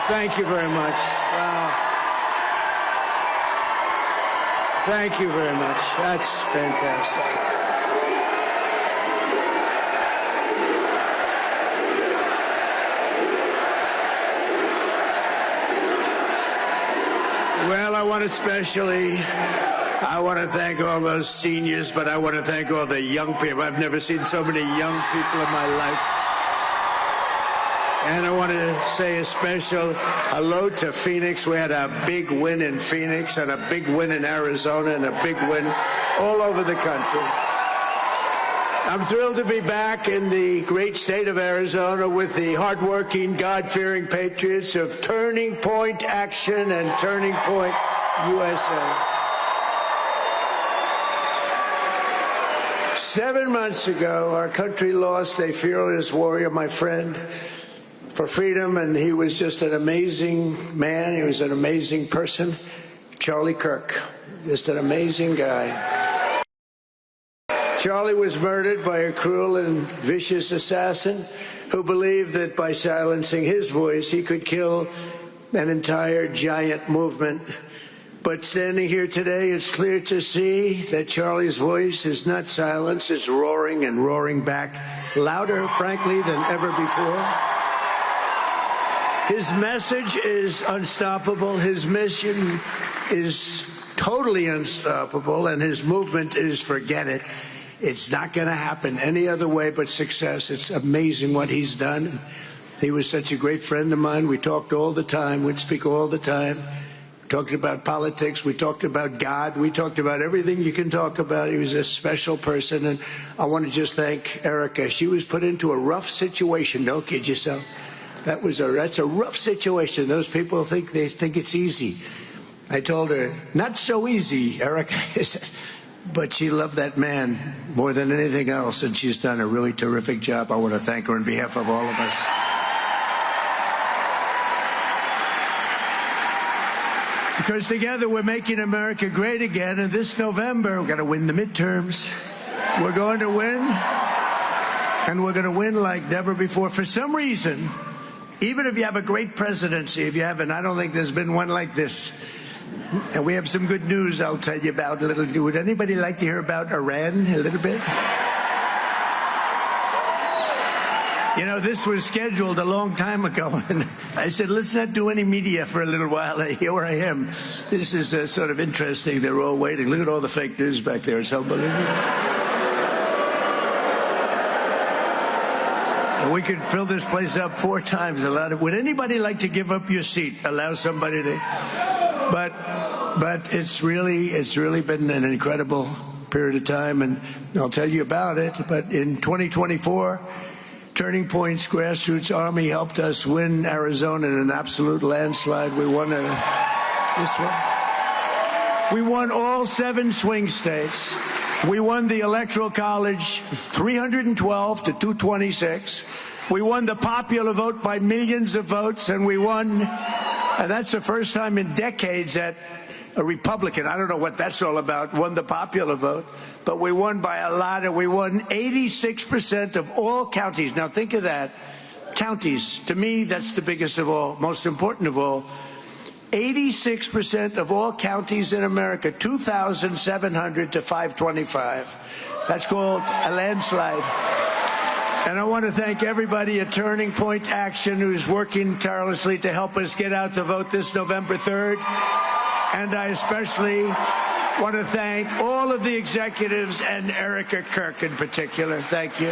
Thank you very much. Wow. Thank you very much. That's fantastic. Well, I want to thank all those seniors, but I want to thank all the young people. I've never seen so many young people in my life. And I want to say a special hello to Phoenix. We had a big win in Phoenix and a big win in Arizona and a big win all over the country. I'm thrilled to be back in the great state of Arizona with the hardworking, God-fearing patriots of Turning Point Action and Turning Point USA. 7 months ago, our country lost a fearless warrior, my friend, for freedom, and he was just an amazing man. He was an amazing person. Charlie Kirk, just an amazing guy. Charlie was murdered by a cruel and vicious assassin who believed that by silencing his voice, he could kill an entire giant movement. But standing here today, it's clear to see that Charlie's voice is not silenced. It's roaring and roaring back, louder, frankly, than ever before. His message is unstoppable. His mission is totally unstoppable, and his movement is forget it. It's not going to happen any other way but success. It's amazing what he's done. He was such a great friend of mine. We talked all the time. We'd speak all the time. We talked about politics. We talked about God. We talked about everything you can talk about. He was a special person, and I want to just thank Erika. She was put into a rough situation. Don't kid yourself. That's a rough situation. Those people think it's easy. I told her, not so easy, Erika. But she loved that man more than anything else, and she's done a really terrific job. I want to thank her on behalf of all of us. Because together we're making America great again, and this November we're going to win the midterms. We're going to win, and we're going to win like never before. For some reason, even if you have a great presidency, if you haven't, I don't think there's been one like this. And we have some good news I'll tell you about a little. Would anybody like to hear about Iran a little bit? You know, this was scheduled a long time ago, and I said, let's not do any media for a little while. Here I am. This is sort of interesting. They're all waiting. Look at all the fake news back there. It's unbelievable. We could fill this place up 4 times. Would anybody like to give up your seat? Allow somebody to. But it's really been an incredible period of time, and I'll tell you about it. But in 2024, Turning Point's grassroots army helped us win Arizona in an absolute landslide. We won this one. We won all 7 swing states. We won the Electoral College 312 to 226. We won the popular vote by millions of votes, and we won, and that's the first time in decades that a Republican, I don't know what that's all about, won the popular vote, but we won by a lot, and we won 86% of all counties. Now think of that. Counties, to me, that's the biggest of all, most important of all. 86% of all counties in America, 2,700 to 525. That's called a landslide. And I want to thank everybody at Turning Point Action who's working tirelessly to help us get out the vote this November 3rd. And I especially want to thank all of the executives and Erika Kirk in particular. Thank you.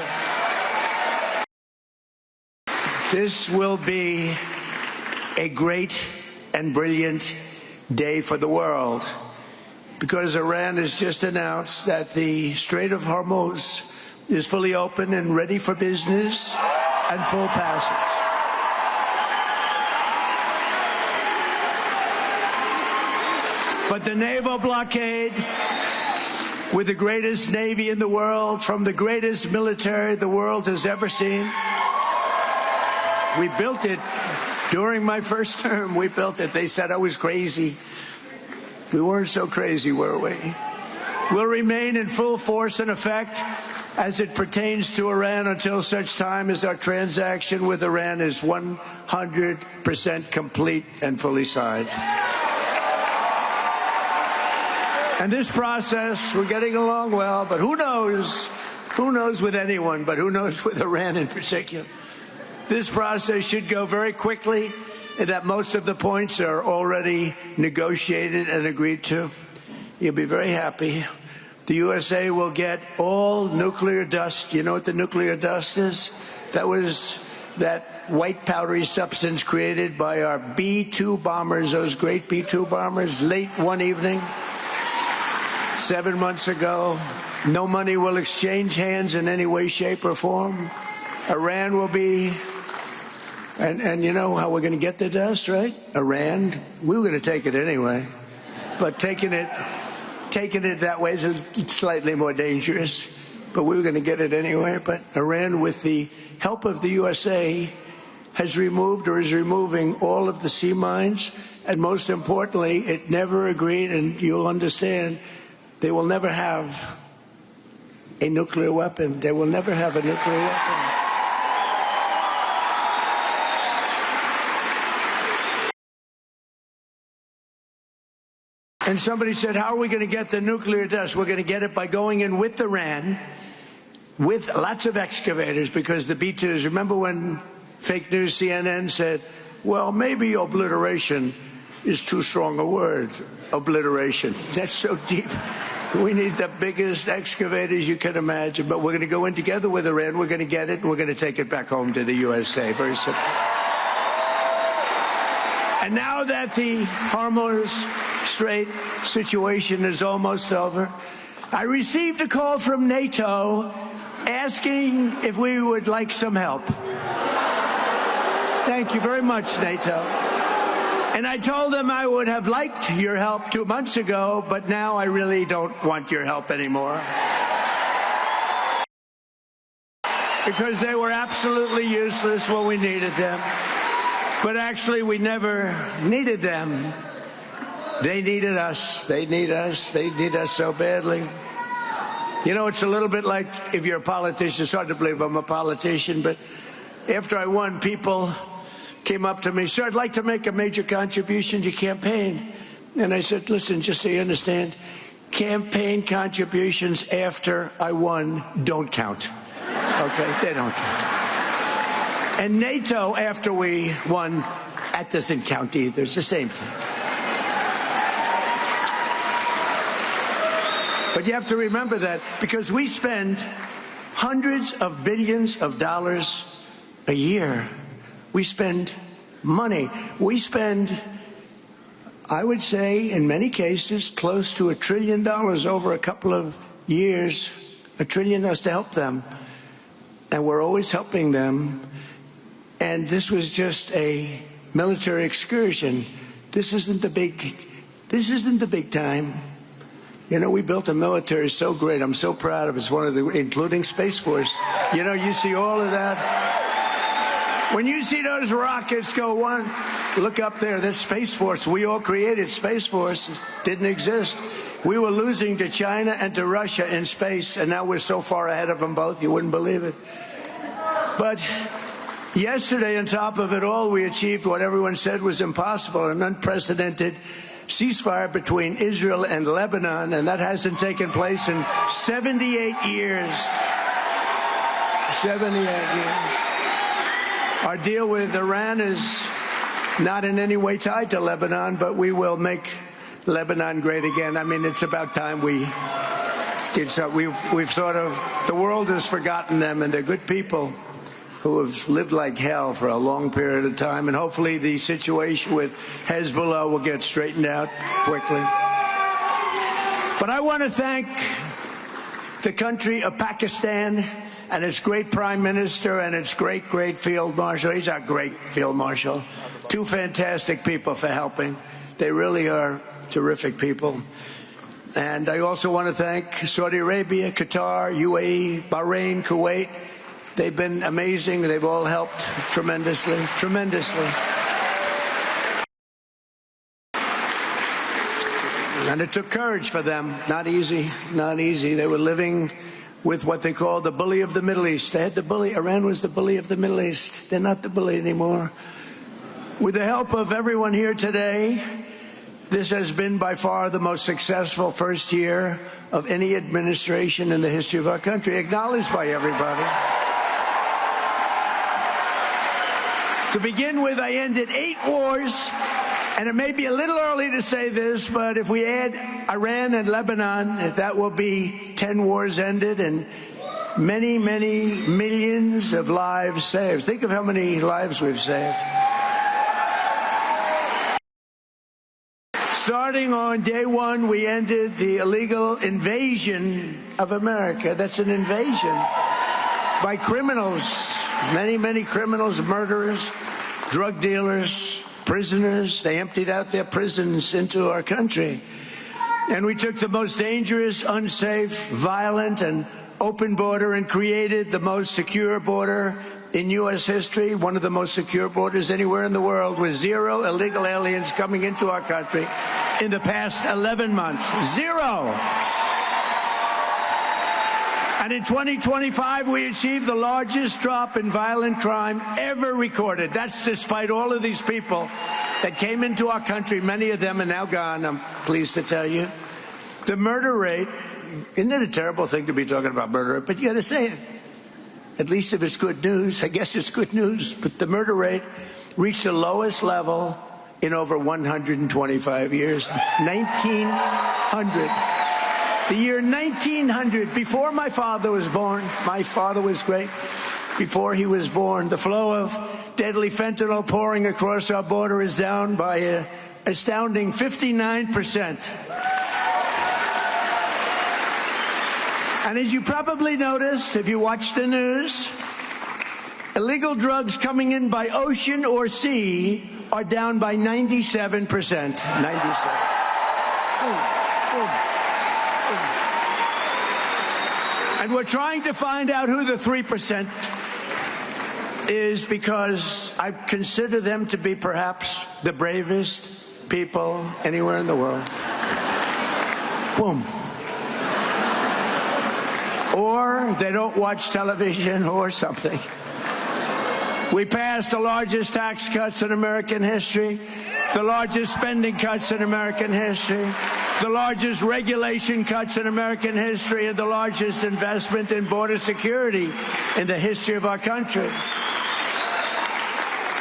This will be a great and brilliant day for the world, because Iran has just announced that the Strait of Hormuz is fully open and ready for business and full passage. But the naval blockade, with the greatest navy in the world, from the greatest military the world has ever seen, we built it. During my first term, we built it. They said I was crazy. We weren't so crazy, were we? We'll remain in full force and effect as it pertains to Iran until such time as our transaction with Iran is 100% complete and fully signed. And this process, we're getting along well, but who knows with anyone, but who knows with Iran in particular. This process should go very quickly, and that most of the points are already negotiated and agreed to. You'll be very happy. The USA will get all nuclear dust. You know what the nuclear dust is? That was that white powdery substance created by our B-2 bombers, those great B-2 bombers, late one evening 7 months ago. No money will exchange hands in any way, shape, or form. Iran will be, and you know how we're going to get the dust, right? Iran, we were going to take it anyway, but taking it that way is slightly more dangerous, but we were going to get it anyway. But Iran, with the help of the USA, has removed or is removing all of the sea mines, and most importantly, it never agreed, and you'll understand, they will never have a nuclear weapon. They will never have a nuclear weapon. And somebody said, how are we going to get the nuclear dust? We're going to get it by going in with Iran, with lots of excavators, because the B-2s, remember when fake news CNN said, well, maybe obliteration is too strong a word, obliteration. That's so deep. We need the biggest excavators you can imagine, but we're going to go in together with Iran, we're going to get it, and we're going to take it back home to the USA. Very simple. And now that the Hormuz Strait situation is almost over, I received a call from NATO asking if we would like some help. Thank you very much, NATO. And I told them I would have liked your help 2 months ago, but now I really don't want your help anymore. Because they were absolutely useless when we needed them. But actually, we never needed them. They needed us. They need us. They need us so badly. You know, it's a little bit like if you're a politician. It's hard to believe I'm a politician, but after I won, people came up to me, sir, I'd like to make a major contribution to your campaign. And I said, listen, just so you understand, campaign contributions after I won don't count. Okay, they don't count. And NATO after we won, that doesn't count either. It's the same thing. But you have to remember that because we spend hundreds of billions of dollars a year. We spend money. We spend, I would say, in many cases, close to $1 trillion over a couple of years, $1 trillion to help them. And we're always helping them. And this was just a military excursion. This isn't the big time. You know, we built a military so great. I'm so proud of it. It's one of the, including Space Force. You know, you see all of that. When you see those rockets go one, look up there, that's Space Force. We all created Space Force. It didn't exist. We were losing to China and to Russia in space, and now we're so far ahead of them both, you wouldn't believe it. But yesterday, on top of it all, we achieved what everyone said was impossible, an unprecedented ceasefire between Israel and Lebanon, and that hasn't taken place in 78 years. 78 years. Our deal with Iran is not in any way tied to Lebanon, but we will make Lebanon great again. I mean, it's about time we've sort of, the world has forgotten them, and they're good people who have lived like hell for a long period of time, and hopefully the situation with Hezbollah will get straightened out quickly. But I want to thank the country of Pakistan and its great prime minister and its great field marshal. He's our great field marshal. Two fantastic people for helping. They really are terrific people. And I also want to thank Saudi Arabia, Qatar, UAE, Bahrain, Kuwait. They've been amazing. They've all helped tremendously. And it took courage for them. Not easy. They were living with what they call the bully of the Middle East. They had the bully. Iran was the bully of the Middle East. They're not the bully anymore. With the help of everyone here today, this has been by far the most successful first year of any administration in the history of our country, acknowledged by everybody. To begin with, I ended 8 wars, and it may be a little early to say this, but if we add Iran and Lebanon, that will be 10 wars ended and many, many millions of lives saved. Think of how many lives we've saved. Starting on day one, we ended the illegal invasion of America. That's an invasion by criminals, many, many criminals, murderers, drug dealers, prisoners. They emptied out their prisons into our country. And we took the most dangerous, unsafe, violent, and open border and created the most secure border in U.S. history, one of the most secure borders anywhere in the world, with 0 illegal aliens coming into our country in the past 11 months. 0. And in 2025, we achieved the largest drop in violent crime ever recorded. That's despite all of these people that came into our country. Many of them are now gone, I'm pleased to tell you. The murder rate, isn't it a terrible thing to be talking about murder rate? But you got to say it. At least if it's good news, I guess it's good news. But the murder rate reached the lowest level in over 125 years. 1900. The year 1900, before my father was born. My father was great. Before he was born, the flow of deadly fentanyl pouring across our border is down by an astounding 59%. And as you probably noticed, if you watch the news, illegal drugs coming in by ocean or sea are down by 97%. 97. And we're trying to find out who the 3% is, because I consider them to be perhaps the bravest people anywhere in the world. Boom. Or they don't watch television or something. We passed the largest tax cuts in American history, the largest spending cuts in American history, the largest regulation cuts in American history, and the largest investment in border security in the history of our country.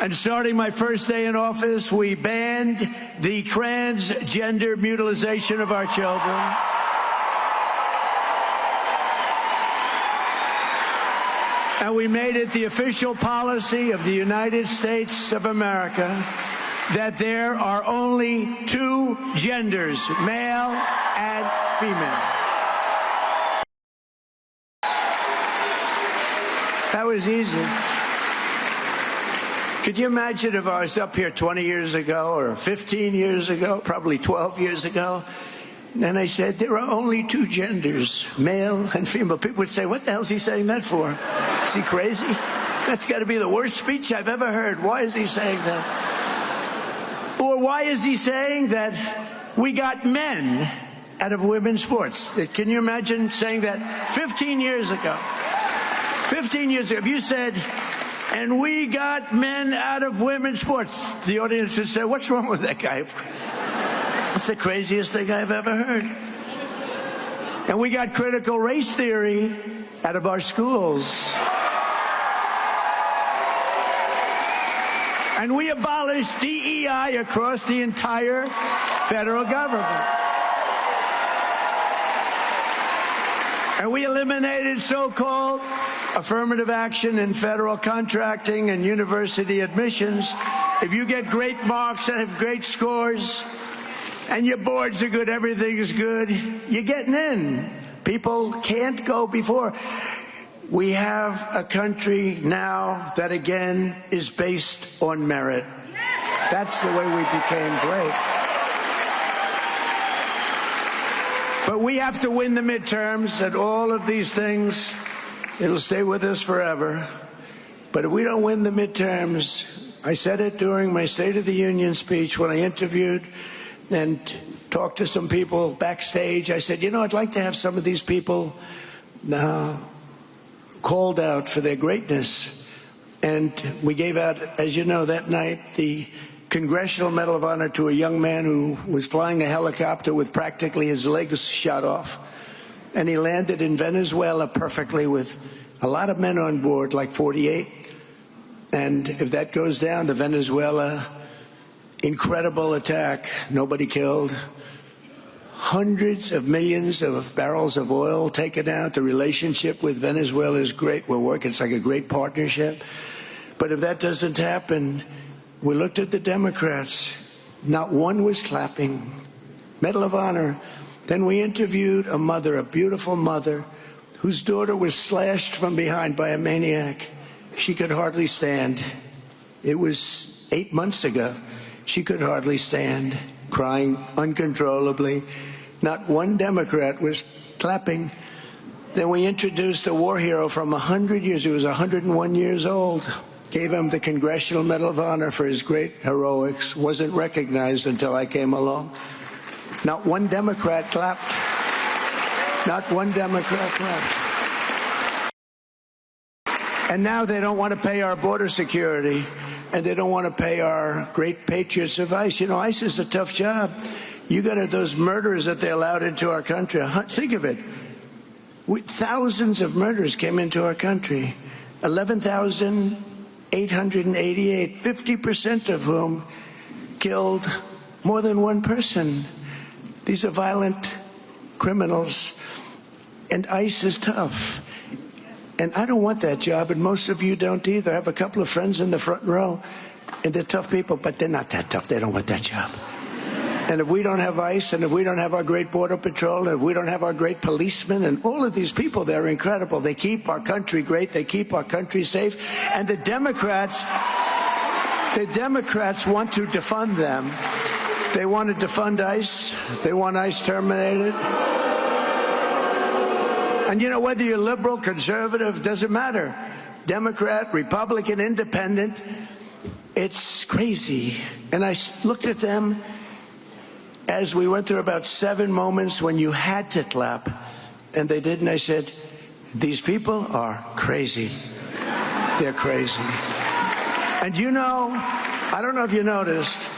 And starting my first day in office, we banned the transgender mutilation of our children. And we made it the official policy of the United States of America that there are only 2 genders, male and female. That was easy. Could you imagine if I was up here 20 years ago or 15 years ago, probably 12 years ago, and I said there are only 2 genders, male and female? People would say, what the hell is he saying that for? Is he crazy? That's got to be the worst speech I've ever heard. Why is he saying that? Or why is he saying that we got men out of women's sports? Can you imagine saying that 15 years ago? 15 years ago, if you said, and we got men out of women's sports, the audience would say, what's wrong with that guy? That's the craziest thing I've ever heard. And we got critical race theory out of our schools. And we abolished DEI across the entire federal government. And we eliminated so-called affirmative action in federal contracting and university admissions. If you get great marks and have great scores, and your boards are good, everything is good, you're getting in. People can't go before. We have a country now that, again, is based on merit. That's the way we became great. But we have to win the midterms, and all of these things, it'll stay with us forever. But if we don't win the midterms, I said it during my State of the Union speech when I interviewed and talked to some people backstage. I said, you know, I'd like to have some of these people called out for their greatness. And we gave out, as you know, that night, the Congressional Medal of Honor to a young man who was flying a helicopter with practically his legs shot off. And he landed in Venezuela perfectly with a lot of men on board, like 48. And if that goes down, the Venezuela incredible attack, nobody killed, hundreds of millions of barrels of oil taken out. The relationship with Venezuela is great. We're working. It's like a great partnership. But if that doesn't happen, we looked at the Democrats. Not one was clapping. Medal of Honor. Then we interviewed a mother, a beautiful mother, whose daughter was slashed from behind by a maniac. She could hardly stand. It was 8 months ago. She could hardly stand, crying uncontrollably. Not one Democrat was clapping. Then we introduced a war hero from 100 years. He was 101 years old. Gave him the Congressional Medal of Honor for his great heroics. Wasn't recognized until I came along. Not one Democrat clapped. Not one Democrat clapped. And now they don't want to pay our border security, and they don't want to pay our great patriots of ICE. You know, ICE is a tough job. You got those murders that they allowed into our country. Think of it. Thousands of murders came into our country. 11,888, 50% of whom killed more than one person. These are violent criminals, and ICE is tough. And I don't want that job, and most of you don't either. I have a couple of friends in the front row, and they're tough people, but they're not that tough. They don't want that job. And if we don't have ICE, and if we don't have our great Border Patrol, and if we don't have our great policemen, and all of these people, they're incredible. They keep our country great. They keep our country safe. And the Democrats want to defund them. They want to defund ICE. They want ICE terminated. And you know, whether you're liberal, conservative, doesn't matter. Democrat, Republican, Independent, it's crazy. And I looked at them as we went through about 7 moments when you had to clap, and they didn't. I said, these people are crazy. They're crazy. And you know, I don't know if you noticed,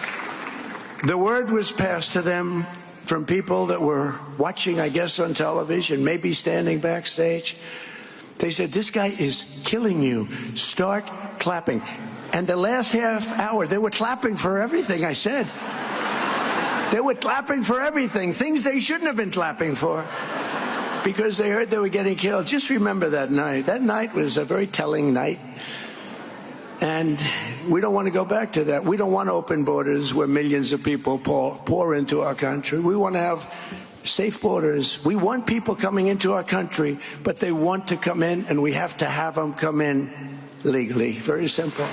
the word was passed to them from people that were watching, I guess, on television, maybe standing backstage. They said, this guy is killing you. Start clapping. And the last half hour, they were clapping for everything I said. They were clapping for everything, things they shouldn't have been clapping for, because they heard they were getting killed. Just remember that night. That night was a very telling night. And we don't want to go back to that. We don't want open borders where millions of people pour into our country. We want to have safe borders. We want people coming into our country, but they want to come in, and we have to have them come in legally. Very simple.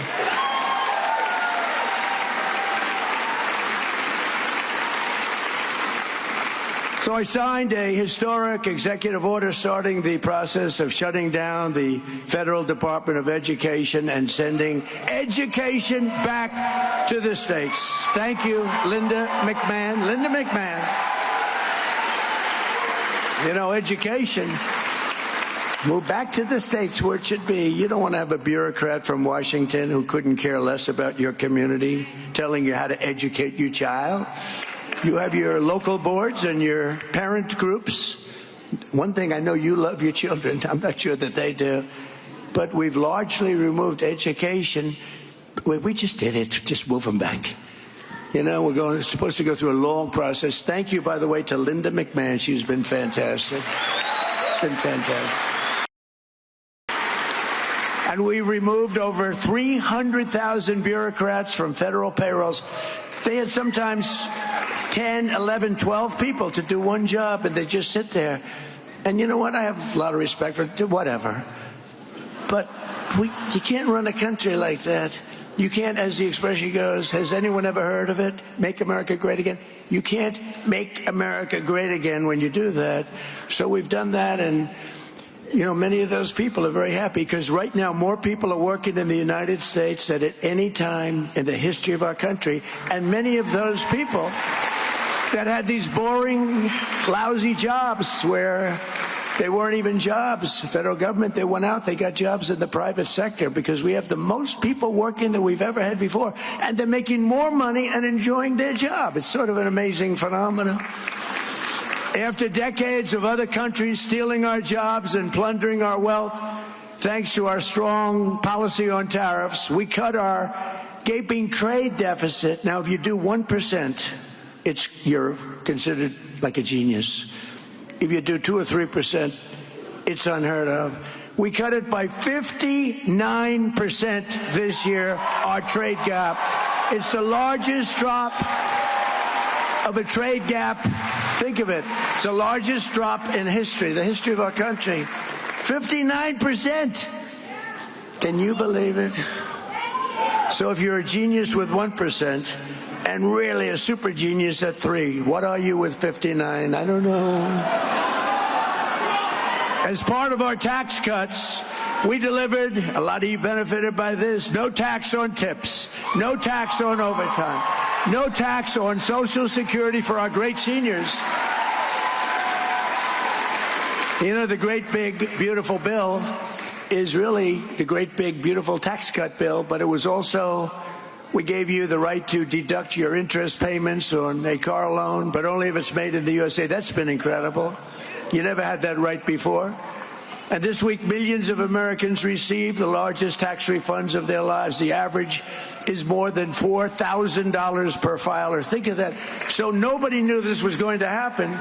So I signed a historic executive order starting the process of shutting down the Federal Department of Education and sending education back to the states. Thank you, Linda McMahon. Linda McMahon. You know, education, move back to the states where it should be. You don't want to have a bureaucrat from Washington who couldn't care less about your community telling you how to educate your child. You have your local boards and your parent groups. One thing, I know you love your children. I'm not sure that they do. But we've largely removed education. We just did it. Just move them back. You know, we're supposed to go through a long process. Thank you, by the way, to Linda McMahon. She's been fantastic. Been fantastic. And we removed over 300,000 bureaucrats from federal payrolls. They had sometimes 10, 11, 12 people to do one job, and they just sit there. And you know what? I have a lot of respect for whatever. But you can't run a country like that. You can't, as the expression goes, has anyone ever heard of it? Make America great again? You can't make America great again when you do that. So we've done that, and you know, many of those people are very happy, because right now more people are working in the United States than at any time in the history of our country. And many of those people that had these boring, lousy jobs where They weren't even jobs. Federal government, they went out, they got jobs in the private sector because we have the most people working that we've ever had before. And they're making more money and enjoying their job. It's sort of an amazing phenomenon. After decades of other countries stealing our jobs and plundering our wealth, thanks to our strong policy on tariffs, we cut our gaping trade deficit. Now, if you do 1%, you're considered like a genius. If you do 2 or 3%, it's unheard of. We cut it by 59% this year, our trade gap. It's the largest drop of a trade gap. Think of it. It's the largest drop in history, the history of our country. 59%. Can you believe it? So if you're a genius with 1% and really a super genius at 3, what are you with 59? I don't know. As part of our tax cuts, we delivered, a lot of you benefited by this, no tax on tips, no tax on overtime, no tax on Social Security for our great seniors. You know, the great big beautiful bill is really the great big beautiful tax cut bill, but it was also, we gave you the right to deduct your interest payments on a car loan, but only if it's made in the USA. That's been incredible. You never had that right before. And this week, millions of Americans received the largest tax refunds of their lives. The average is more than $4,000 per filer. Think of that. So nobody knew this was going to happen,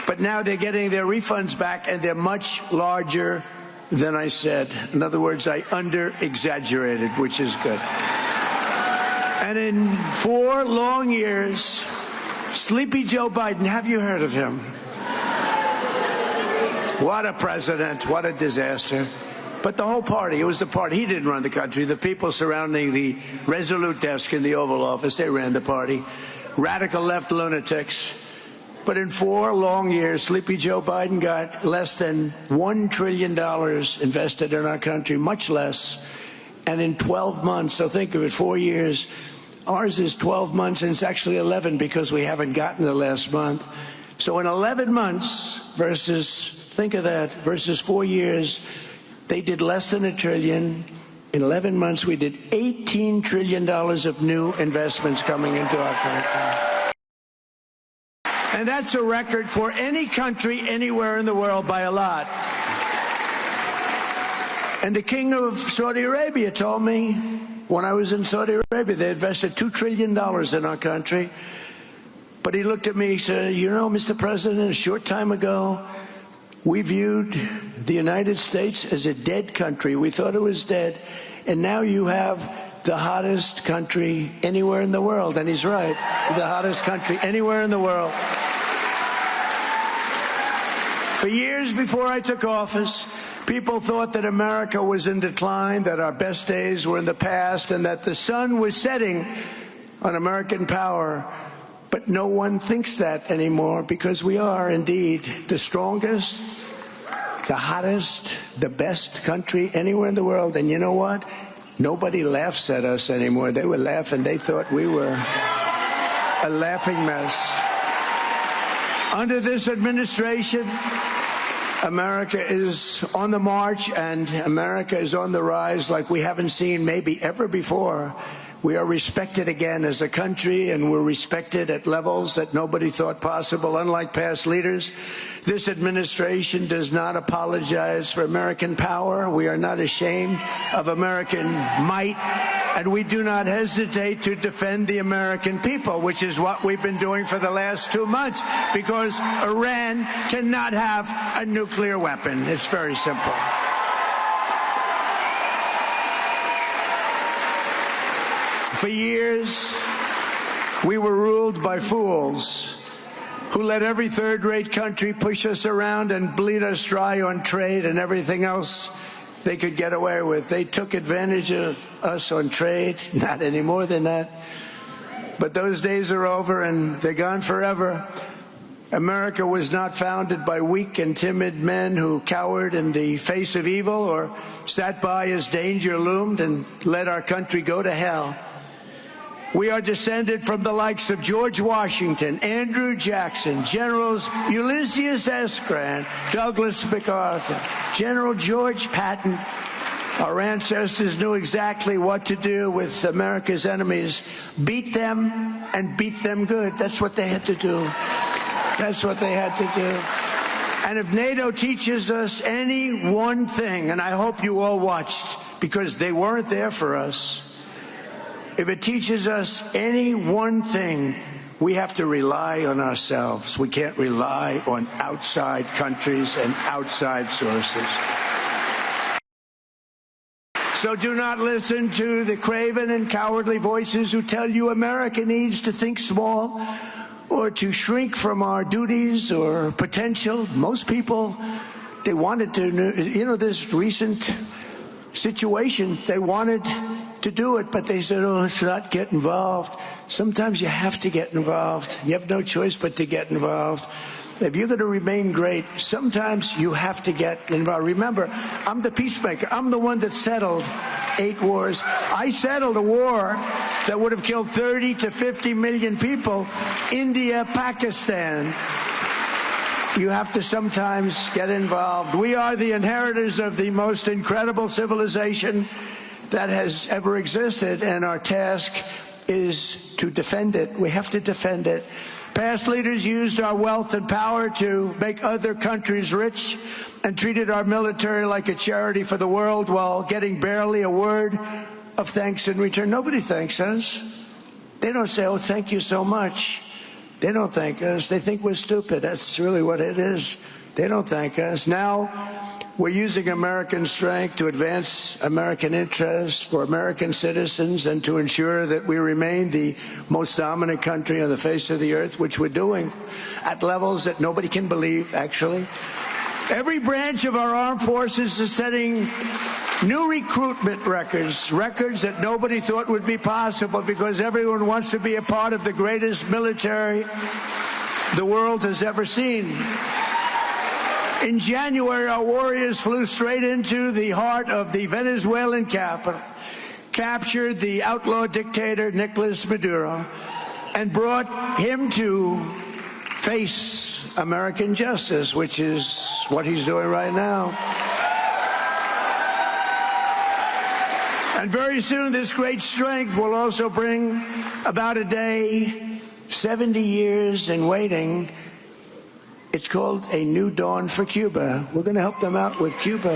but now they're getting their refunds back, and they're much larger than I said. In other words, I under-exaggerated, which is good. And in 4 long years, Sleepy Joe Biden, have you heard of him? What a president, what a disaster. But the whole party, it was the party. He didn't run the country. The people surrounding the Resolute desk in the Oval Office, they ran the party. Radical left lunatics. But in 4 long years, Sleepy Joe Biden got less than $1 trillion invested in our country, much less. And in 12 months, so think of it, 4 years, ours is 12 months, and it's actually 11 because we haven't gotten the last month. So in 11 months versus, think of that, versus 4 years, they did less than $1 trillion. In 11 months, we did $18 trillion of new investments coming into our country. And that's a record for any country anywhere in the world by a lot. And the king of Saudi Arabia told me when I was in Saudi Arabia, they invested $2 trillion in our country. But he looked at me, he said, you know, Mr. President, a short time ago, we viewed the United States as a dead country. We thought it was dead. And now you have the hottest country anywhere in the world. And he's right, the hottest country anywhere in the world. For years before I took office, people thought that America was in decline, that our best days were in the past, and that the sun was setting on American power. But no one thinks that anymore, because we are indeed the strongest, the hottest, the best country anywhere in the world. And you know what? Nobody laughs at us anymore. They were laughing. They thought we were a laughing mess. Under this administration, America is on the march, and America is on the rise like we haven't seen maybe ever before. We are respected again as a country, and we're respected at levels that nobody thought possible. Unlike past leaders, this administration does not apologize for American power. We are not ashamed of American might, and we do not hesitate to defend the American people, which is what we've been doing for the last 2 months, because Iran cannot have a nuclear weapon. It's very simple. For years, we were ruled by fools who let every third-rate country push us around and bleed us dry on trade and everything else they could get away with. They took advantage of us on trade, not any more than that. But those days are over, and they're gone forever. America was not founded by weak and timid men who cowered in the face of evil or sat by as danger loomed and let our country go to hell. We are descended from the likes of George Washington, Andrew Jackson, Generals Ulysses S. Grant, Douglas MacArthur, General George Patton. Our ancestors knew exactly what to do with America's enemies. Beat them and beat them good. That's what they had to do. That's what they had to do. And if NATO teaches us any one thing, and I hope you all watched, because they weren't there for us, if it teaches us any one thing, we have to rely on ourselves. We can't rely on outside countries and outside sources. So do not listen to the craven and cowardly voices who tell you America needs to think small or to shrink from our duties or potential. Most people, they wanted to, this recent situation, they wanted to do it, but they said, oh, let's not get involved. Sometimes you have to get involved. You have no choice but to get involved. If you're going to remain great, sometimes you have to get involved. Remember, I'm the peacemaker. I'm the one that settled 8 wars. I settled a war that would have killed 30 to 50 million people. India, Pakistan. You have to sometimes get involved. We are the inheritors of the most incredible civilization that has ever existed, and our task is to defend it. We have to defend it. Past leaders used our wealth and power to make other countries rich and treated our military like a charity for the world while getting barely a word of thanks in return. Nobody thanks us. They don't say, oh, thank you so much. They don't thank us. They think we're stupid. That's really what it is. They don't thank us. Now, we're using American strength to advance American interests for American citizens and to ensure that we remain the most dominant country on the face of the earth, which we're doing at levels that nobody can believe, actually. Every branch of our armed forces is setting new recruitment records that nobody thought would be possible because everyone wants to be a part of the greatest military the world has ever seen. In January, our warriors flew straight into the heart of the Venezuelan capital, captured the outlaw dictator Nicolas Maduro, and brought him to face American justice, which is what he's doing right now. And very soon, this great strength will also bring about a day, 70 years in waiting. It's called A New Dawn for Cuba. We're going to help them out with Cuba.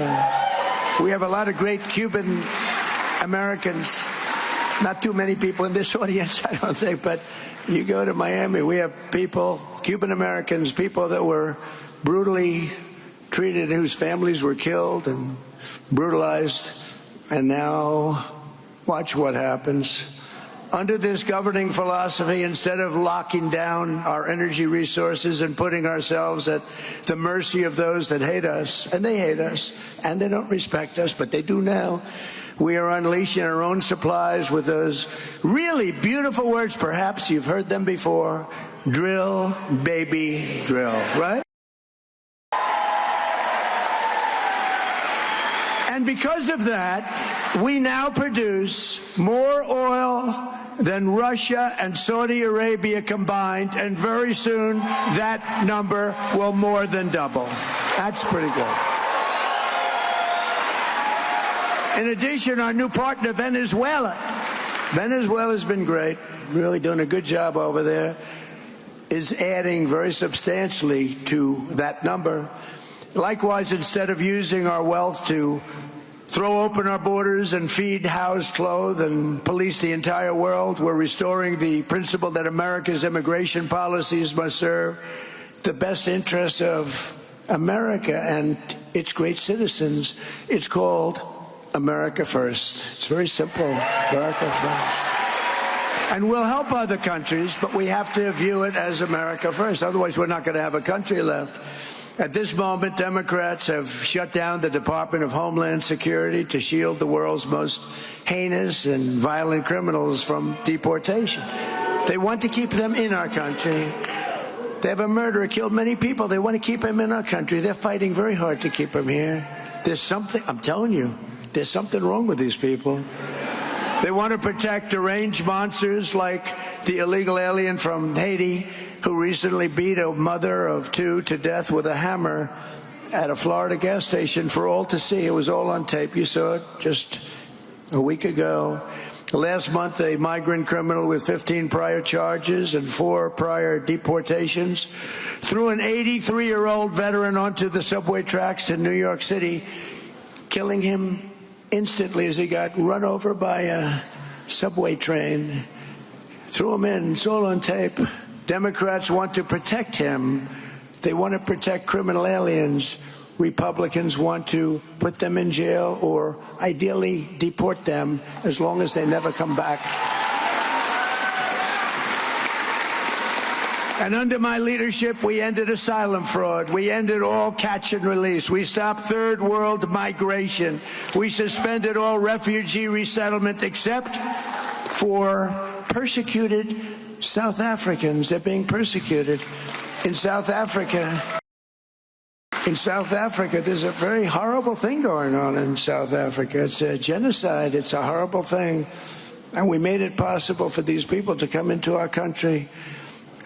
We have a lot of great Cuban Americans. Not too many people in this audience, I don't think, but you go to Miami, we have people, Cuban Americans, people that were brutally treated, whose families were killed and brutalized. And now, watch what happens. Under this governing philosophy, instead of locking down our energy resources and putting ourselves at the mercy of those that hate us, and they hate us, and they don't respect us, but they do now, we are unleashing our own supplies with those really beautiful words. Perhaps you've heard them before. Drill, baby, drill, right? And because of that, we now produce more oil than Russia and Saudi Arabia combined, and very soon that number will more than double. That's pretty good. In addition, our new partner, Venezuela's been great, really doing a good job over there, is adding very substantially to that number. Likewise, instead of using our wealth to throw open our borders and feed, house, clothe, and police the entire world, we're restoring the principle that America's immigration policies must serve the best interests of America and its great citizens. It's called America First. It's very simple. America First. And we'll help other countries, but we have to view it as America First. Otherwise, we're not going to have a country left. At this moment, Democrats have shut down the Department of Homeland Security to shield the world's most heinous and violent criminals from deportation. They want to keep them in our country. They have a murderer, killed many people. They want to keep him in our country. They're fighting very hard to keep him here. There's something, I'm telling you, there's something wrong with these people. They want to protect deranged monsters like the illegal alien from Haiti who recently beat a mother of two to death with a hammer at a Florida gas station for all to see. It was all on tape. You saw it just a week ago. Last month, a migrant criminal with 15 prior charges and 4 prior deportations threw an 83-year-old veteran onto the subway tracks in New York City, killing him instantly as he got run over by a subway train. Threw him in. It's all on tape. Democrats want to protect him. They want to protect criminal aliens. Republicans want to put them in jail or ideally deport them as long as they never come back. And under my leadership, we ended asylum fraud. We ended all catch and release. We stopped third world migration. We suspended all refugee resettlement except for persecuted South Africans. They're being persecuted. In South Africa, there's a very horrible thing going on in South Africa. It's a genocide. It's a horrible thing. And we made it possible for these people to come into our country.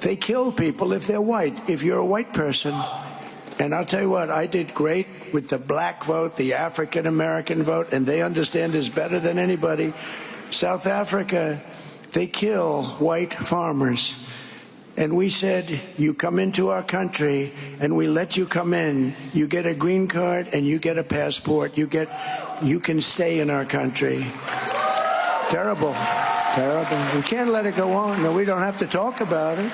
They kill people if they're white, if you're a white person. And I'll tell you what, I did great with the black vote, the African-American vote, and they understand this better than anybody. South Africa, they kill white farmers. And we said, you come into our country and we let you come in. You get a green card and you get a passport. You can stay in our country. Terrible, terrible. We can't let it go on. No, we don't have to talk about it.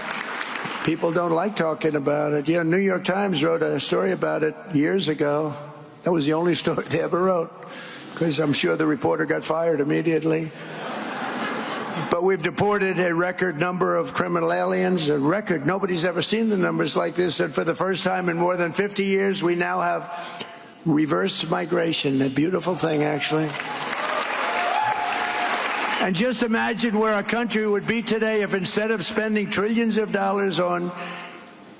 People don't like talking about it. You know, New York Times wrote a story about it years ago. That was the only story they ever wrote, because I'm sure the reporter got fired immediately. But we've deported a record number of criminal aliens, a record. Nobody's ever seen the numbers like this. And for the first time in more than 50 years, we now have reverse migration, a beautiful thing, actually. And just imagine where our country would be today if instead of spending trillions of dollars on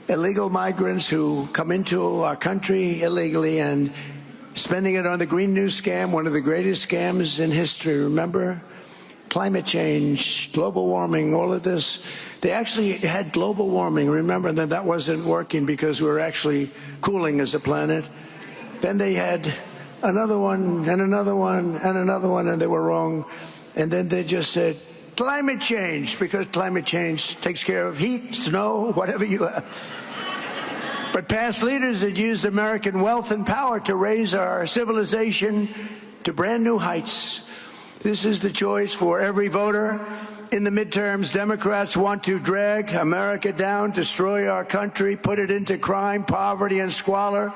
illegal migrants who come into our country illegally and spending it on the Green New Scam, one of the greatest scams in history, remember? Climate change, global warming, all of this. They actually had global warming. Remember that wasn't working because we were actually cooling as a planet. Then they had another one and another one and another one, and they were wrong. And then they just said, climate change, because climate change takes care of heat, snow, whatever you have. But past leaders had used American wealth and power to raise our civilization to brand new heights. This is the choice for every voter. In the midterms, Democrats want to drag America down, destroy our country, put it into crime, poverty, and squalor.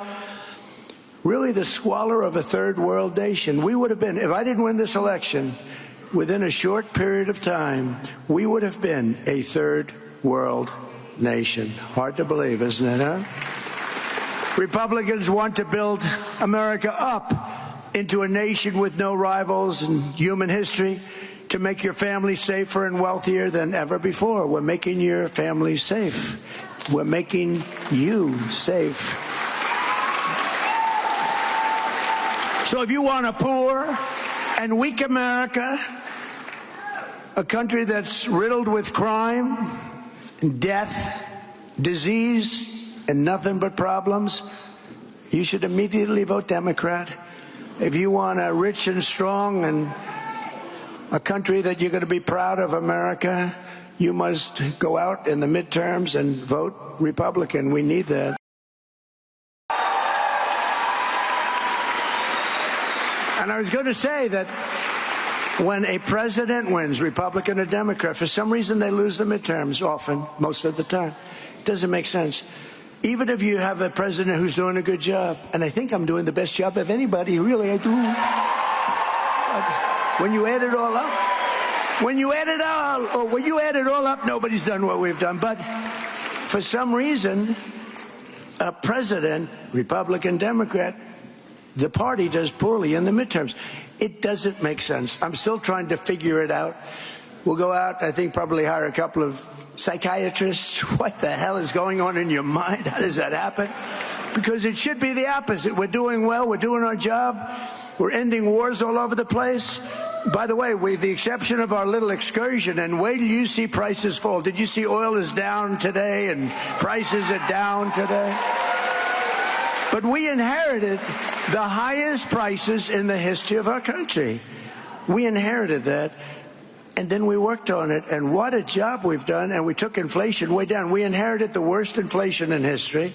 Really the squalor of a third world nation. We would have been, if I didn't win this election, within a short period of time, we would have been a third world nation. Hard to believe, isn't it, huh? Republicans want to build America up into a nation with no rivals in human history, to make your family safer and wealthier than ever before. We're making your family safe. We're making you safe. So if you want a poor and weak America, a country that's riddled with crime, death, disease, and nothing but problems, you should immediately vote Democrat. If you want a rich and strong and a country that you're going to be proud of, America, you must go out in the midterms and vote Republican. We need that. And I was going to say that when a president wins, Republican or Democrat, for some reason they lose the midterms often, most of the time. It doesn't make sense. Even if you have a president who's doing a good job, and I think I'm doing the best job of anybody, really I do. When you add it all up, nobody's done what we've done. But for some reason, a president, Republican, Democrat, the party does poorly in the midterms. It doesn't make sense. I'm still trying to figure it out. We'll go out, I think probably hire a couple of psychiatrists. What the hell is going on in your mind? How does that happen? Because it should be the opposite. We're doing well. We're doing our job. We're ending wars all over the place. By the way, with the exception of our little excursion, and wait till you see prices fall. Did you see oil is down today and prices are down today? But we inherited the highest prices in the history of our country. We inherited that, and then we worked on it, and what a job we've done, and we took inflation way down. We inherited the worst inflation in history,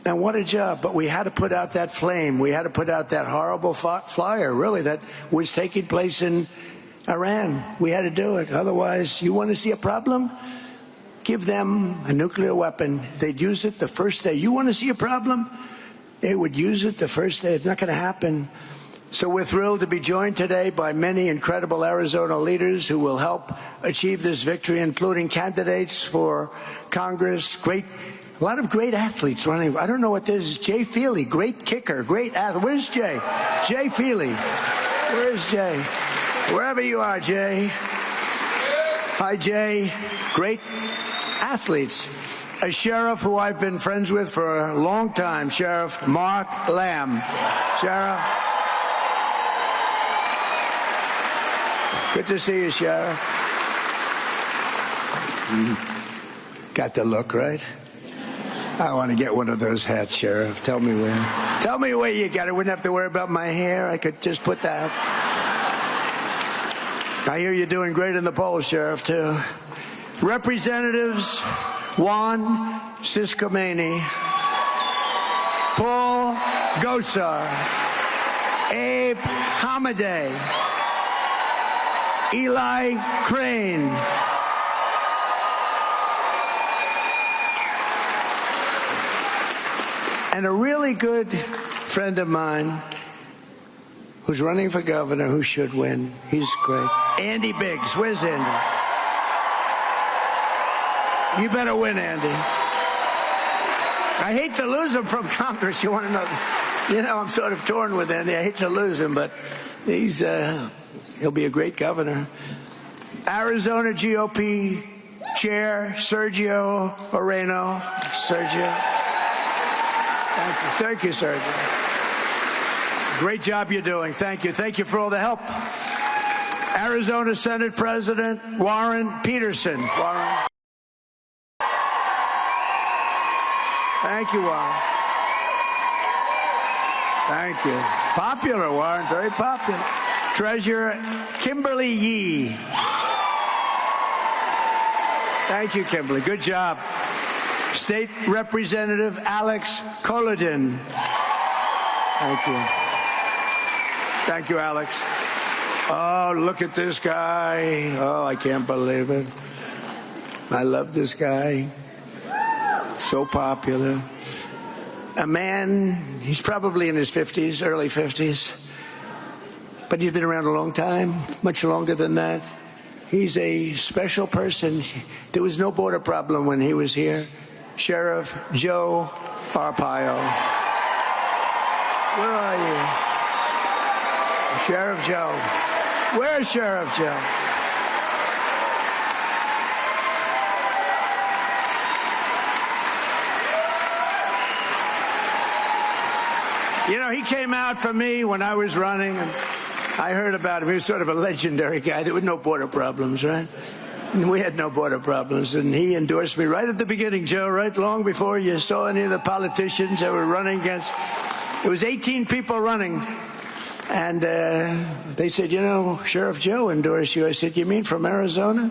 and what a job. But we had to put out that flame. We had to put out that horrible fire, really, that was taking place in Iran. We had to do it. Otherwise, you want to see a problem? Give them a nuclear weapon. They'd use it the first day. You want to see a problem? They would use it the first day. It's not going to happen. So we're thrilled to be joined today by many incredible Arizona leaders who will help achieve this victory, including candidates for Congress, a lot of great athletes running. I don't know what this is. Jay Feely, great kicker, great athlete. Where's Jay? Jay Feely. Where's Jay? Wherever you are, Jay. Hi, Jay. Great athletes. A sheriff who I've been friends with for a long time, Sheriff Mark Lamb. Sheriff. Good to see you, Sheriff. Got the look, right? I want to get one of those hats, Sheriff. Tell me where. Tell me where you got it. Wouldn't have to worry about my hair. I could just put that. I hear you're doing great in the polls, Sheriff, too. Representatives Juan Ciscomani, Paul Gosar, Abe Hamadeh, Eli Crane, and a really good friend of mine who's running for governor, who should win. He's great. Andy Biggs. Where's Andy? You better win, Andy. I hate to lose him from Congress. You want to know? You know, I'm sort of torn with Andy. I hate to lose him, but he'll be a great governor. Arizona GOP Chair Sergio Moreno. Sergio. Thank you. Thank you, Sergio. Great job you're doing. Thank you. Thank you for all the help. Arizona Senate President Warren Peterson. Warren. Thank you, Warren. Thank you. Popular, Warren. Very popular. Treasurer Kimberly Yee. Thank you, Kimberly. Good job. State Representative Alex Collodin. Thank you. Thank you, Alex. Oh, look at this guy. Oh, I can't believe it. I love this guy. So popular. A man, he's probably in his 50s, early 50s. But he's been around a long time, much longer than that. He's a special person. There was no border problem when he was here. Sheriff Joe Arpaio. Where are you? Sheriff Joe. Where's Sheriff Joe? You know, he came out for me when I was running, and I heard about him. He was sort of a legendary guy. There were no border problems, right? We had no border problems, and he endorsed me right at the beginning, Joe, right long before you saw any of the politicians that were running against. It was 18 people running, and they said, you know, Sheriff Joe endorsed you. I said, you mean from Arizona?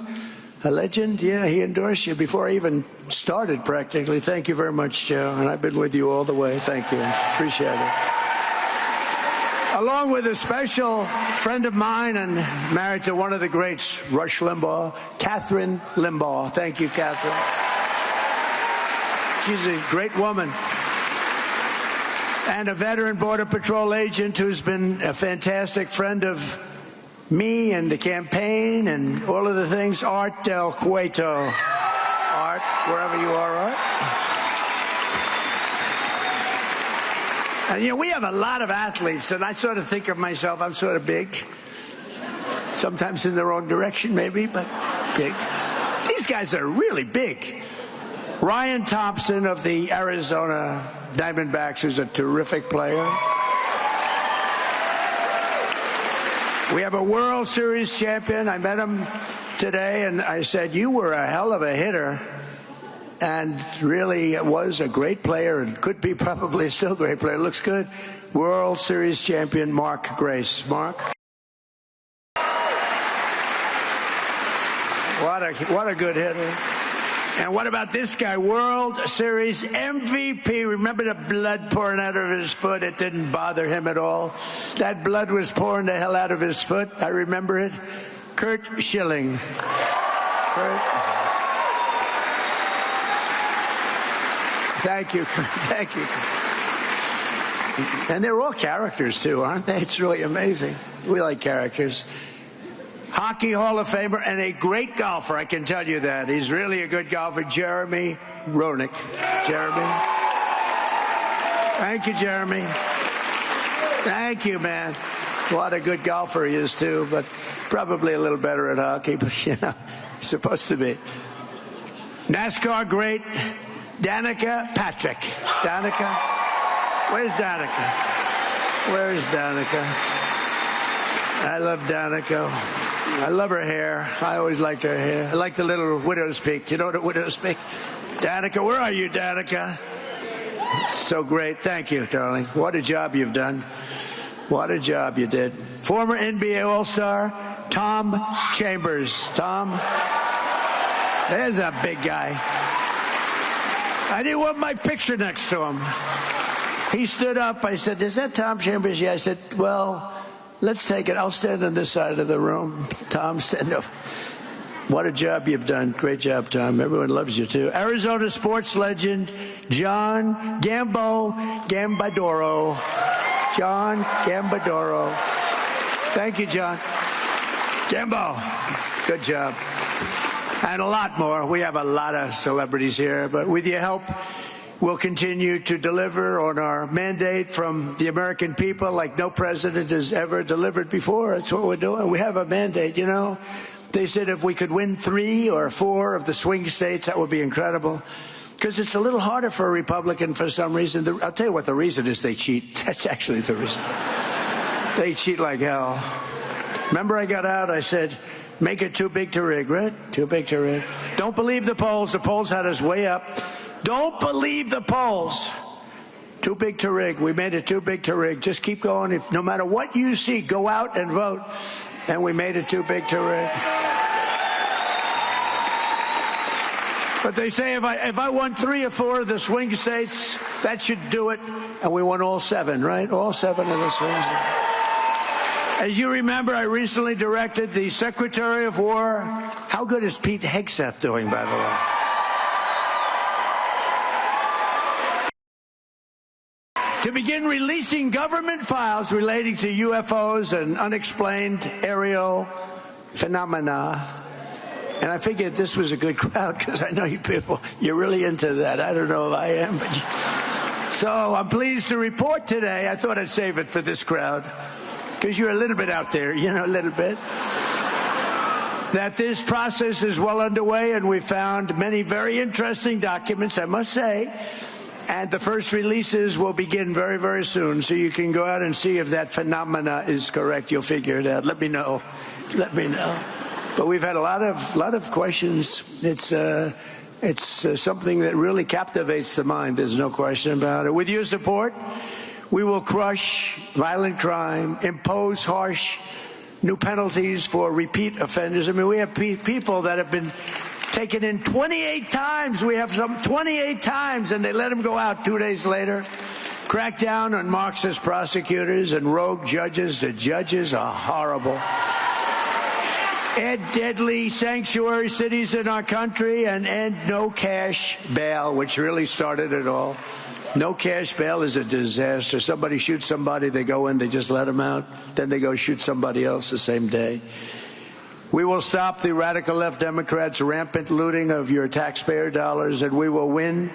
A legend? Yeah, he endorsed you before I even started, practically. Thank you very much, Joe, and I've been with you all the way. Thank you. Appreciate it. Along with a special friend of mine and married to one of the greats, Rush Limbaugh, Catherine Limbaugh. Thank you, Catherine. She's a great woman. And a veteran Border Patrol agent who's been a fantastic friend of me and the campaign and all of the things, Art Del Cueto. Art, wherever you are, Art. And, you know, we have a lot of athletes, and I sort of think of myself, I'm sort of big. Sometimes in the wrong direction, maybe, but big. These guys are really big. Ryan Thompson of the Arizona Diamondbacks is a terrific player. We have a World Series champion. I met him today, and I said, you were a hell of a hitter, and really was a great player, and could be probably still a great player. Looks good. World Series champion Mark Grace. Mark? What a good hitter. And what about this guy? World Series MVP. Remember the blood pouring out of his foot? It didn't bother him at all. That blood was pouring the hell out of his foot. I remember it. Kurt Schilling. Kurt. Thank you, Kurt. Thank you. And they're all characters, too, aren't they? It's really amazing. We like characters. Hockey Hall of Famer and a great golfer, I can tell you that. He's really a good golfer, Jeremy Roenick. Jeremy. Thank you, Jeremy. Thank you, man. What a good golfer he is, too, but probably a little better at hockey, but, you know, he's supposed to be. NASCAR great, Danica Patrick. Danica? Where's Danica? Where's Danica? I love Danica. I love her hair. I always liked her hair. I like the little widow's peak. You know what a widow's peak? Danica, where are you, Danica? So great. Thank you, darling. What a job you've done. What a job you did. Former NBA All-Star, Tom Chambers. Tom, there's a big guy. I didn't want my picture next to him. He stood up. I said, is that Tom Chambers? Yeah. I said, well, let's take it. I'll stand on this side of the room. Tom, stand up. What a job you've done. Great job, Tom. Everyone loves you, too. Arizona sports legend, John Gambadoro. John Gambadoro. Thank you, John. Gambo. Good job. And a lot more. We have a lot of celebrities here, but with your help, we'll continue to deliver on our mandate from the American people like no president has ever delivered before. That's what we're doing. We have a mandate, you know. They said if we could win 3 or 4 of the swing states, that would be incredible. Because it's a little harder for a Republican for some reason. I'll tell you what the reason is: they cheat. That's actually the reason. They cheat like hell. Remember I got out, I said, make it too big to rig, right? Too big to rig. Don't believe the polls. The polls had us way up. Don't believe the polls. Too big to rig. We made it too big to rig. Just keep going. If no matter what you see, go out and vote. And we made it too big to rig. But they say if I won 3 or 4 of the swing states, that should do it. And we won all 7, right? All 7 of the swing states. As you remember, I recently directed the Secretary of War. How good is Pete Hegseth doing, by the way? To begin releasing government files relating to UFOs and unexplained aerial phenomena. And I figured this was a good crowd because I know you people, you're really into that. I don't know if I am, but so I'm pleased to report today, I thought I'd save it for this crowd because you're a little bit out there, you know, a little bit, that this process is well underway, and we found many very interesting documents, I must say. And the first releases will begin very, very soon. So you can go out and see if that phenomena is correct. You'll figure it out. Let me know. Let me know. But we've had a lot of questions. It's something that really captivates the mind. There's no question about it. With your support, we will crush violent crime, impose harsh new penalties for repeat offenders. I mean, we have people that have been taken in 28 times. We have some 28 times, and they let them go out 2 days later. Crack down on Marxist prosecutors and rogue judges. The judges are horrible. Add deadly sanctuary cities in our country and end no cash bail, which really started it all. No cash bail is a disaster. Somebody shoots somebody, they go in, they just let them out. Then they go shoot somebody else the same day. We will stop the radical left Democrats' rampant looting of your taxpayer dollars, and we will win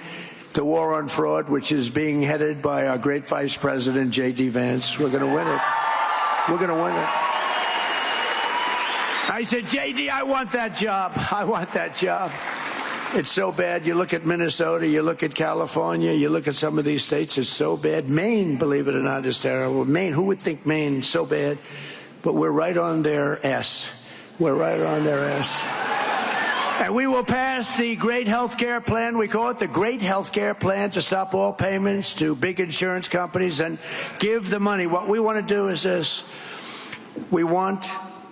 the war on fraud, which is being headed by our great Vice President, J.D. Vance. We're going to win it. We're going to win it. I said, J.D., I want that job. I want that job. It's so bad. You look at Minnesota, you look at California, you look at some of these states, it's so bad. Maine, believe it or not, is terrible. Maine, who would think Maine, so bad? but we're right on their ass. We're right on their ass. And we will pass the great health care plan. We call it the great health care plan to stop all payments to big insurance companies and give the money. What we want to do is this. We want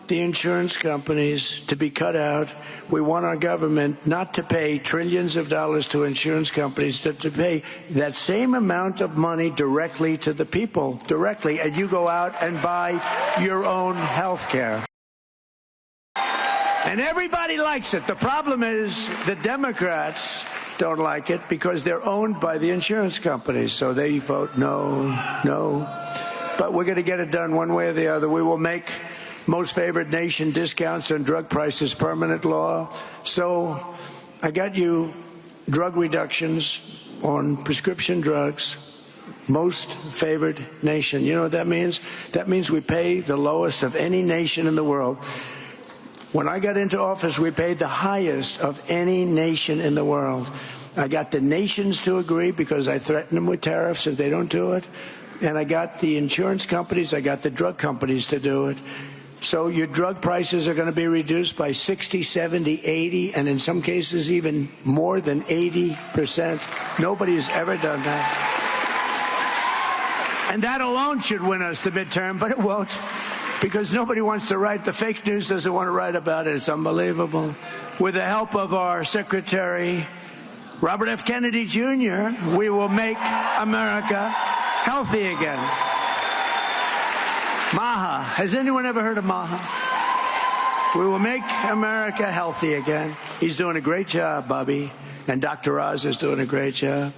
the insurance companies to be cut out. We want our government not to pay trillions of dollars to insurance companies, to pay that same amount of money directly to the people, directly, and you go out and buy your own health care. And everybody likes it. The problem is the Democrats don't like it because they're owned by the insurance companies. So they vote no, no. But we're going to get it done one way or the other. We will make most favored nation discounts on drug prices permanent law. So I got you drug reductions on prescription drugs. Most favored nation. You know what that means? That means we pay the lowest of any nation in the world. When I got into office, we paid the highest of any nation in the world. I got the nations to agree because I threatened them with tariffs if they don't do it. And I got the insurance companies, I got the drug companies to do it. So your drug prices are going to be reduced by 60, 70, 80, and in some cases even more than 80%. Nobody has ever done that. And that alone should win us the midterm, but it won't. Because nobody wants to write. The fake news doesn't want to write about it. It's unbelievable. With the help of our Secretary, Robert F. Kennedy Jr., we will make America healthy again. MAHA. Has anyone ever heard of MAHA? We will make America healthy again. He's doing a great job, Bobby. And Dr. Oz is doing a great job.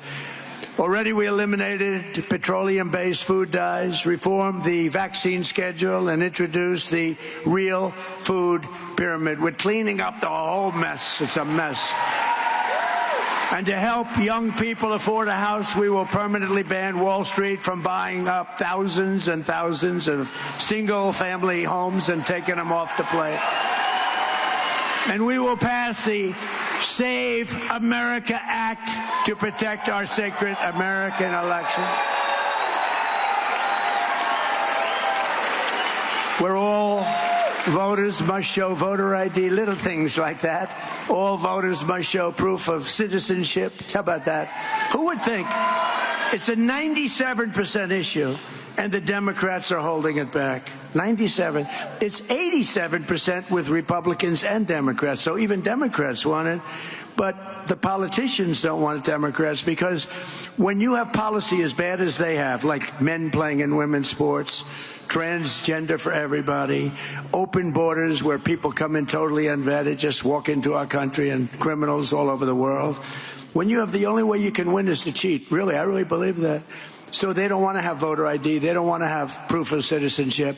Already we eliminated petroleum-based food dyes, reformed the vaccine schedule, and introduced the real food pyramid. We're cleaning up the whole mess. It's a mess. And to help young people afford a house, we will permanently ban Wall Street from buying up thousands and thousands of single-family homes and taking them off the plate. And we will pass the Save America Act to protect our sacred American election. Where all voters must show voter ID, little things like that. All voters must show proof of citizenship. How about that? Who would think? It's a 97% issue, and the Democrats are holding it back. 97. It's 87% with Republicans and Democrats, so even Democrats want it. But the politicians don't want Democrats because when you have policy as bad as they have, like men playing in women's sports, transgender for everybody, open borders where people come in totally unvetted, just walk into our country, and criminals all over the world. When you have the only way you can win is to cheat. Really, I really believe that. So they don't want to have voter ID. They don't want to have proof of citizenship.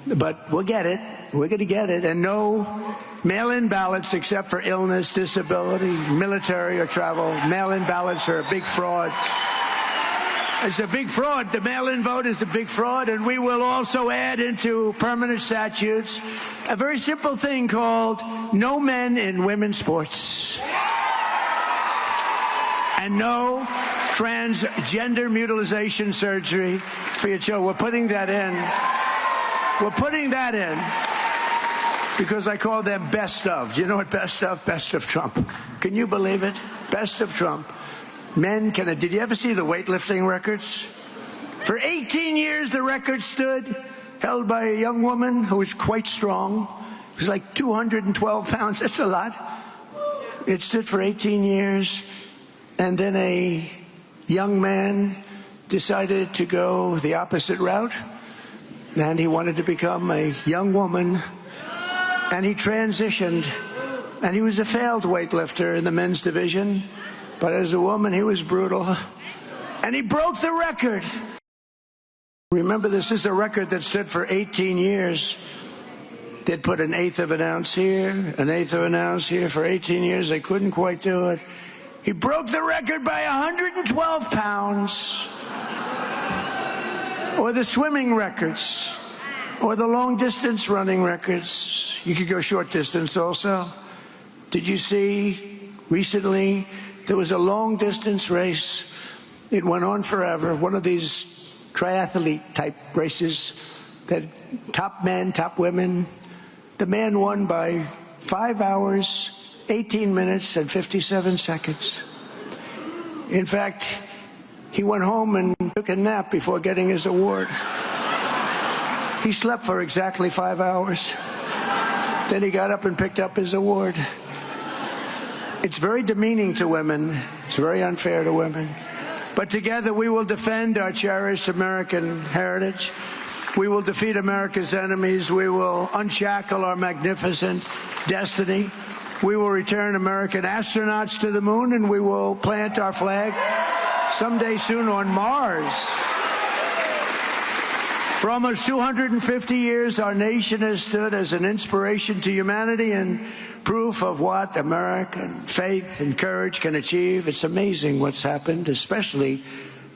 But we'll get it. We're going to get it. And no mail-in ballots except for illness, disability, military, or travel. Mail-in ballots are a big fraud. It's a big fraud. The mail-in vote is a big fraud. And we will also add into permanent statutes a very simple thing called no men in women's sports. And no transgender mutilization surgery for your children. We're putting that in. We're putting that in because I call them best of. You know what best of? Best of Trump. Can you believe it? Best of Trump. Men can... Did you ever see the weightlifting records? For 18 years, the record stood held by a young woman who was quite strong. It was like 212 pounds. That's a lot. It stood for 18 years. And then a young man decided to go the opposite route, and he wanted to become a young woman, and he transitioned, and he was a failed weightlifter in the men's division, but as a woman he was brutal, and he broke the record. Remember, this is a record that stood for 18 years. They'd put an eighth of an ounce here, an eighth of an ounce here. For 18 years they couldn't quite do it. He broke the record by 112 pounds. Or the swimming records. Or the long distance running records. You could go short distance also. Did you see recently there was a long distance race? It went on forever. One of these triathlete type races. that top men, top women, the man won by 5 hours, 18 minutes, and 57 seconds. In fact, he went home and took a nap before getting his award. He slept for exactly 5 hours. Then he got up and picked up his award. It's very demeaning to women. It's very unfair to women. But together we will defend our cherished American heritage. We will defeat America's enemies. We will unshackle our magnificent destiny. We will return American astronauts to the moon, and we will plant our flag someday soon on Mars. For almost 250 years, our nation has stood as an inspiration to humanity and proof of what American faith and courage can achieve. It's amazing what's happened, especially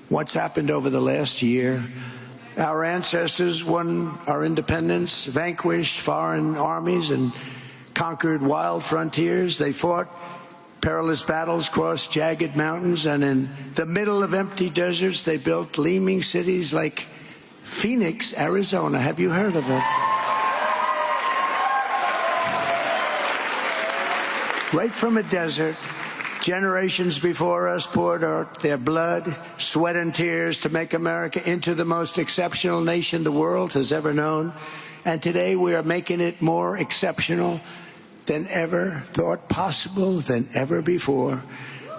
what's happened over the last year. Our ancestors won our independence, vanquished foreign armies, and conquered wild frontiers. They fought perilous battles, crossed jagged mountains, and in the middle of empty deserts, they built gleaming cities like Phoenix, Arizona. Have you heard of it? Right from a desert, generations before us poured out their blood, sweat, and tears to make America into the most exceptional nation the world has ever known. And today we are making it more exceptional than ever thought possible, than ever before.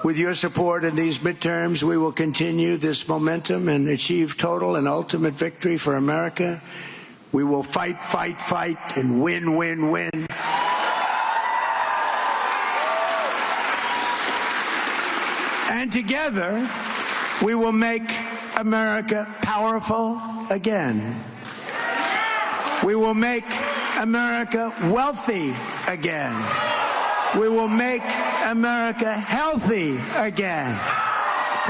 With your support in these midterms, we will continue this momentum and achieve total and ultimate victory for America. We will fight, fight, fight, and win, win, win. And together, we will make America powerful again. We will make America wealthy again. We will make America healthy again.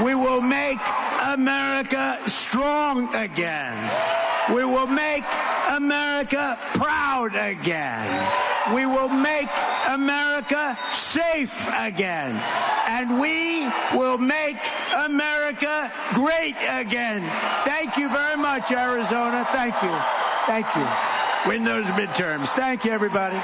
We will make America strong again. We will make America proud again. We will make America safe again. And we will make America great again. Thank you very much, Arizona. Thank you. Thank you. Win those midterms. Thank you, everybody.